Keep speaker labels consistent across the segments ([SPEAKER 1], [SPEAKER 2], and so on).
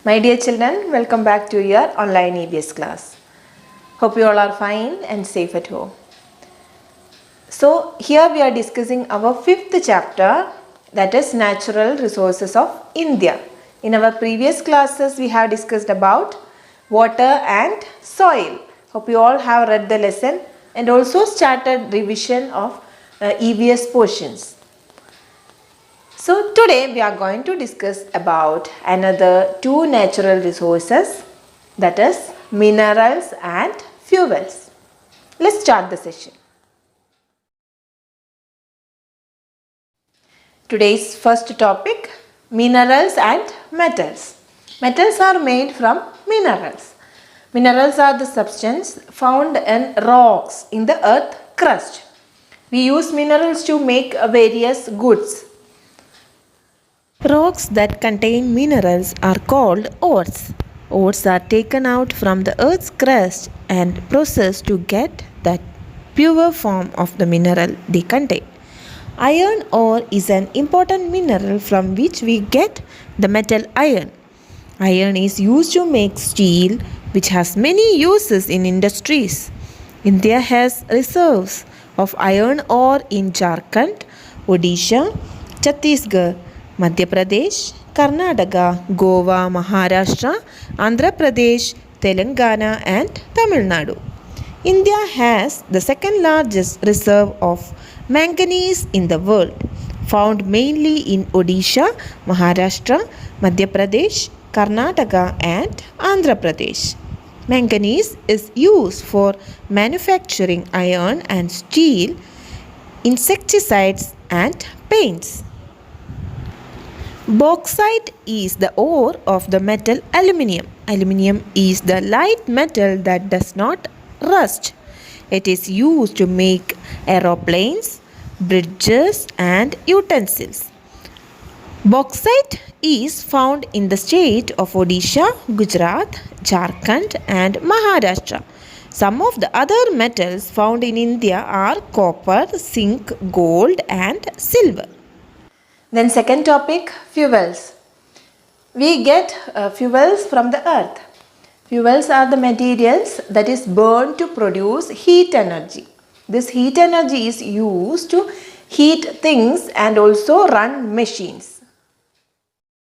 [SPEAKER 1] My dear children, welcome back to your online EVS class. Hope you all are fine and safe at home. So here we are discussing our fifth chapter, that is Natural Resources of India. In our previous classes we have discussed about water and soil. Hope you all have read the lesson and also started revision of EVS portions. So today we are going to discuss about another two natural resources, that is minerals and fuels. Let's start the session. Today's first topic, minerals and metals. Metals are made from minerals. Minerals are the substance found in rocks in the earth crust. We use minerals to make various goods. Rocks that contain minerals are called ores. Ores are taken out from the earth's crust and processed to get that pure form of the mineral they contain. Iron ore is an important mineral from which we get the metal iron. Iron is used to make steel, which has many uses in industries. India has reserves of iron ore in Jharkhand, Odisha, Chhattisgarh, Madhya Pradesh, Karnataka, Goa, Maharashtra, Andhra Pradesh, Telangana and Tamil Nadu. India has the second largest reserve of manganese in the world, found mainly in Odisha, Maharashtra, Madhya Pradesh, Karnataka and Andhra Pradesh. Manganese is used for manufacturing iron and steel, insecticides and paints. Bauxite is the ore of the metal aluminium. Aluminium is the light metal that does not rust. It is used to make aeroplanes, bridges and utensils. Bauxite is found in the state of Odisha, Gujarat, Jharkhand and Maharashtra. Some of the other metals found in India are copper, zinc, gold and silver. Then second topic, fuels. We get fuels from the earth. Fuels are the materials that is burned to produce heat energy. This heat energy is used to heat things and also run machines.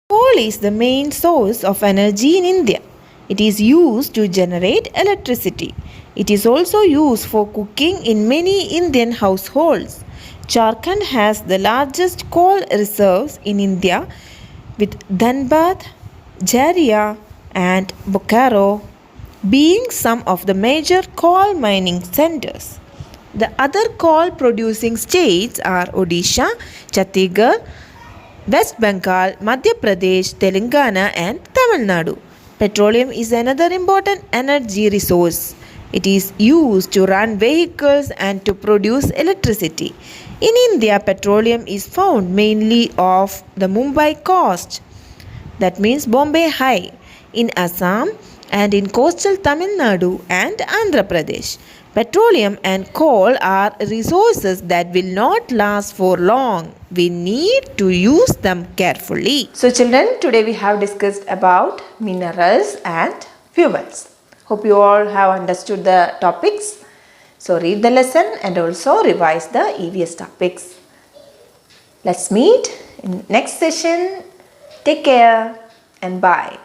[SPEAKER 1] Coal is the main source of energy in India. It is used to generate electricity. It is also used for cooking in many Indian households. Jharkhand has the largest coal reserves in India, with Dhanbad, Jharia and Bokaro being some of the major coal mining centers. The other coal producing states are Odisha, Chhattisgarh, West Bengal, Madhya Pradesh, Telangana and Tamil Nadu. Petroleum is another important energy resource. It is used to run vehicles and to produce electricity. In India, petroleum is found mainly off the Mumbai coast, that means Bombay High, in Assam and in coastal Tamil Nadu and Andhra Pradesh. Petroleum and coal are resources that will not last for long. We need to use them carefully. So children, today we have discussed about minerals and fuels. Hope you all have understood the topics. So read the lesson and also revise the EVS topics. Let's meet in next session. Take care and bye.